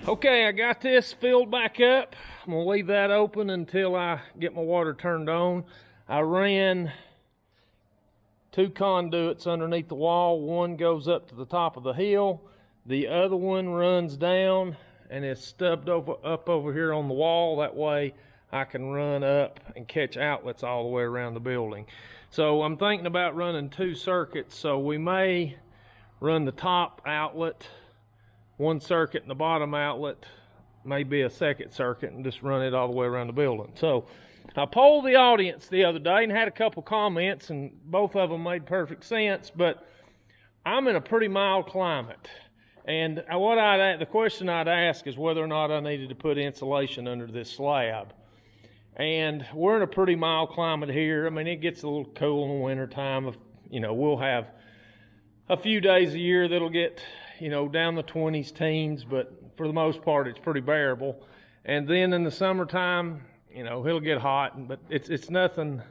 Okay, I got this filled back up. I'm gonna leave that open until I get my water turned on. I ran 2 conduits underneath the wall. One goes up to the top of the hill. The other one runs down and is stubbed up over here on the wall. That way I can run up and catch outlets all the way around the building. So I'm thinking about running 2 circuits. So we may run the top outlet, 1 circuit, and the bottom outlet maybe a 2nd circuit, and just run it all the way around the building. So I polled the audience the other day and had a couple comments, and both of them made perfect sense. But I'm in a pretty mild climate, and the question I'd ask is whether or not I needed to put insulation under this slab. And we're in a pretty mild climate here. I mean, it gets a little cool in the winter time. We'll have a few days a year that'll get down the 20s, teens, but for the most part it's pretty bearable. And then in the summertime, it'll get hot, but it's nothing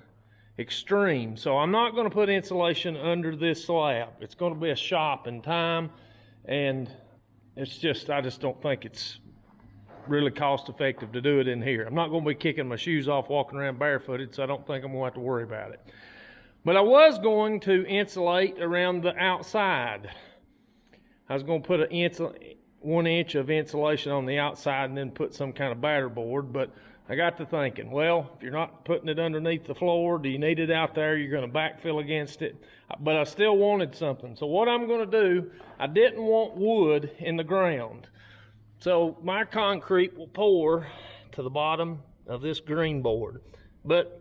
extreme. So I'm not going to put insulation under this slab. It's going to be a shop in time, and I just don't think it's really cost effective to do it in here. I'm not going to be kicking my shoes off walking around barefooted, so I don't think I'm going to have to worry about it. But I was going to insulate around the outside. I was going to put 1 inch of insulation on the outside and then put some kind of batter board. But I got to thinking, well, if you're not putting it underneath the floor, do you need it out there? You're going to backfill against it. But I still wanted something. So what I'm going to do, I didn't want wood in the ground. So my concrete will pour to the bottom of this green board. But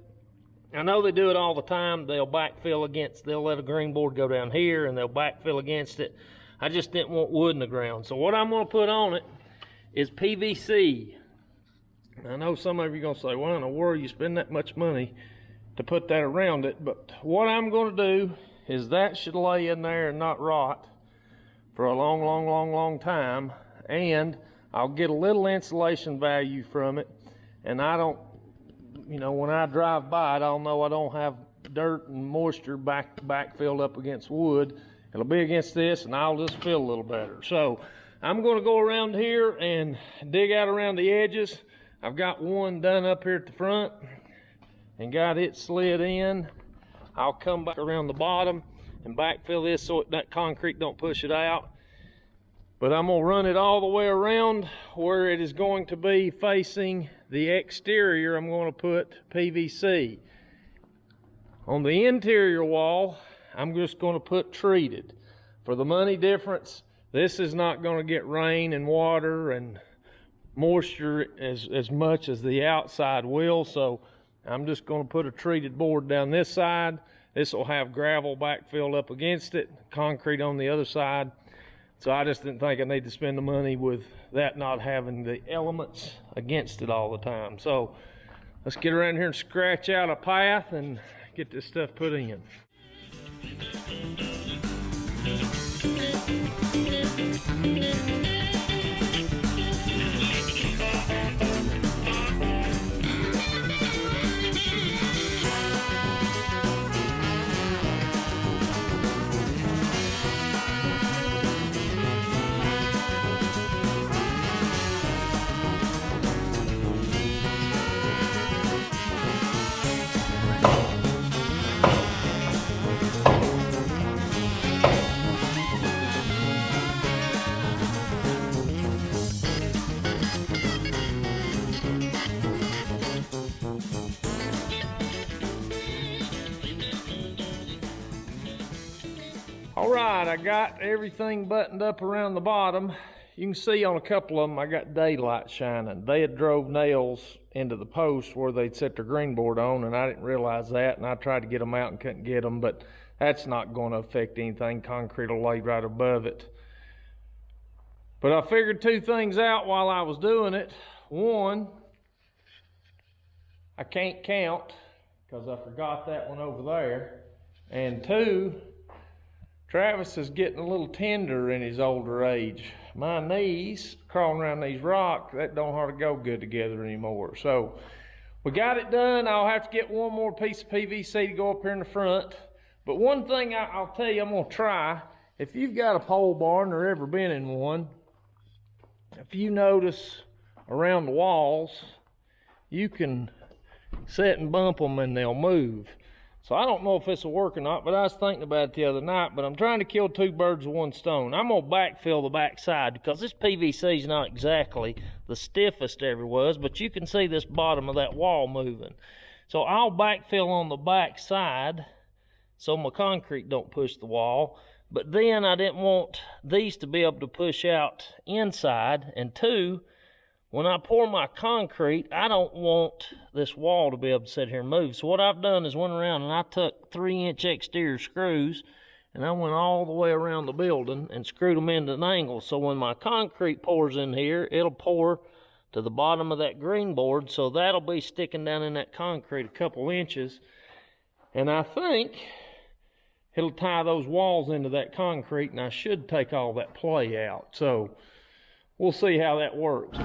I know they do it all the time. They'll let a green board go down here and they'll backfill against it. I just didn't want wood in the ground. So what I'm going to put on it is PVC. I know some of you are going to say, well, in the world you spend that much money to put that around it. But what I'm going to do is that should lay in there and not rot for a long, long, long, long time. And I'll get a little insulation value from it. And I don't, when I drive by it, I'll know I don't have dirt and moisture backfilled up against wood. It'll be against this, and I'll just feel a little better. So I'm going to go around here and dig out around the edges. I've got one done up here at the front and got it slid in. I'll come back around the bottom and backfill this so that concrete don't push it out. But I'm going to run it all the way around where it is going to be facing the exterior. I'm going to put PVC. On the interior wall, I'm just going to put treated. For the money difference, this is not going to get rain and water and moisture as much as the outside will. So I'm just going to put a treated board down this side. This will have gravel backfilled up against it, concrete on the other side. So I just didn't think I need to spend the money with that not having the elements against it all the time. So let's get around here and scratch out a path and get this stuff put in. All right, I got everything buttoned up around the bottom. You can see on a couple of them I got daylight shining. They had drove nails into the post where they'd set their green board on, and I didn't realize that, and I tried to get them out and couldn't get them, but that's not going to affect anything. Concrete will lay right above it. But I figured 2 things out while I was doing it. One, I can't count because I forgot that one over there. And 2, Travis is getting a little tender in his older age. My knees, crawling around these rocks, that don't hardly go good together anymore. So we got it done. I'll have to get one more piece of PVC to go up here in the front. But one thing I'll tell you I'm going to try, if you've got a pole barn or ever been in one, if you notice around the walls, you can set and bump them and they'll move. So I don't know if this will work or not, but I was thinking about it the other night, but I'm trying to kill two birds with one stone. I'm gonna backfill the back side because this PVC is not exactly the stiffest ever was, but you can see this bottom of that wall moving. So I'll backfill on the back side so my concrete don't push the wall. But then I didn't want these to be able to push out inside. And two, when I pour my concrete, I don't want this wall to be able to sit here and move. So what I've done is went around and I took 3-inch exterior screws and I went all the way around the building and screwed them into an angle. So when my concrete pours in here, it'll pour to the bottom of that green board. So that'll be sticking down in that concrete a couple inches. And I think it'll tie those walls into that concrete and I should take all that play out. So we'll see how that works.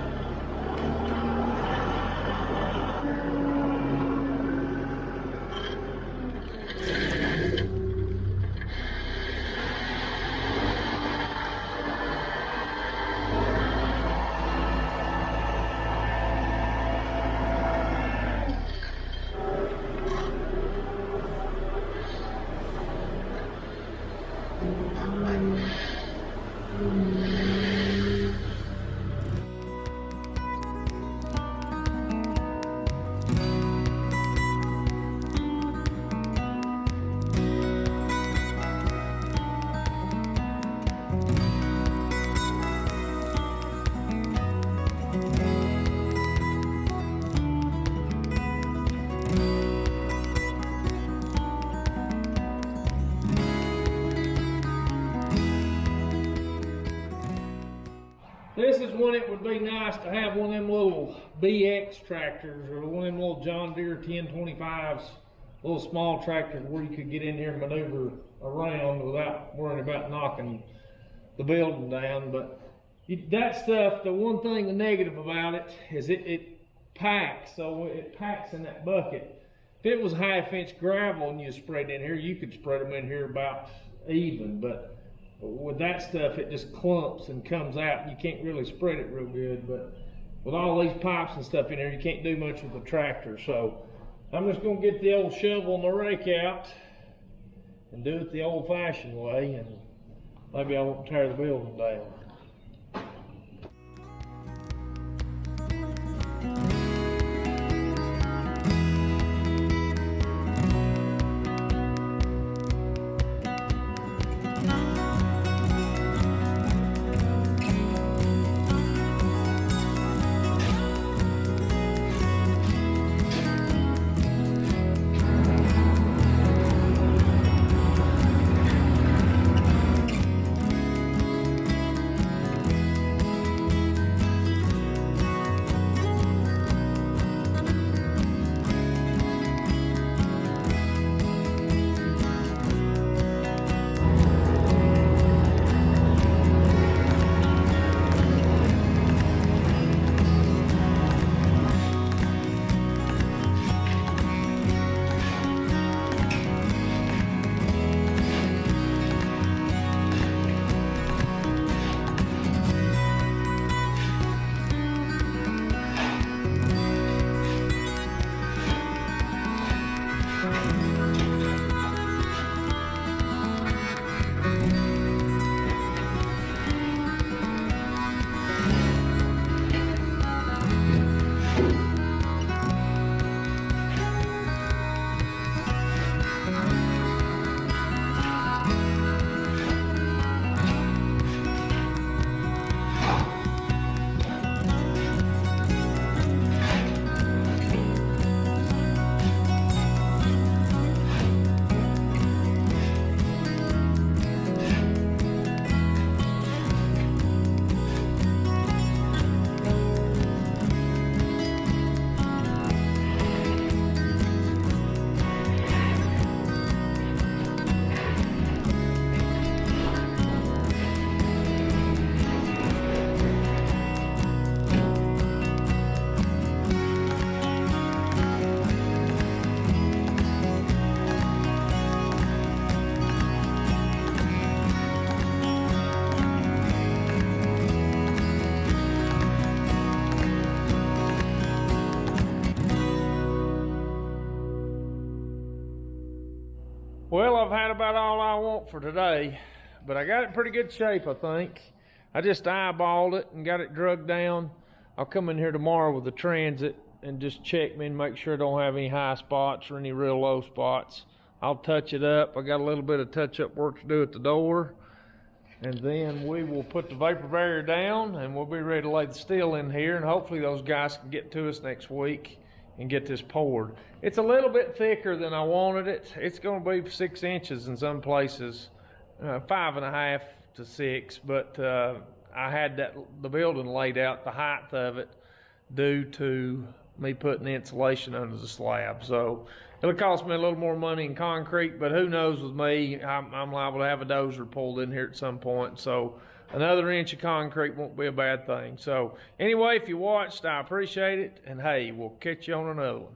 This is when it would be nice to have one of them little BX tractors or one of them little John Deere 1025s, little small tractors where you could get in here and maneuver around without worrying about knocking the building down. But that stuff, the one thing, the negative about it is it packs, so it packs in that bucket. If it was 1/2 inch gravel and you spread in here, you could spread them in here about even, but with that stuff, it just clumps and comes out and you can't really spread it real good. But with all these pipes and stuff in here, you can't do much with the tractor. So I'm just gonna get the old shovel and the rake out and do it the old fashioned way, and maybe I won't tear the building down. Well, I've had about all I want for today, but I got it in pretty good shape, I think. I just eyeballed it and got it drugged down. I'll come in here tomorrow with the transit and just check me and make sure I don't have any high spots or any real low spots. I'll touch it up. I got a little bit of touch-up work to do at the door. And then we will put the vapor barrier down and we'll be ready to lay the steel in here, and hopefully those guys can get to us next week and get this poured. It's a little bit thicker than I wanted it. It's gonna be 6 inches in some places, 5.5 to 6, but I had the building laid out, the height of it, due to me putting the insulation under the slab. So it'll cost me a little more money in concrete, but who knows with me, I'm liable to have a dozer pulled in here at some point. So another inch of concrete won't be a bad thing. So anyway, if you watched, I appreciate it. And hey, we'll catch you on another one.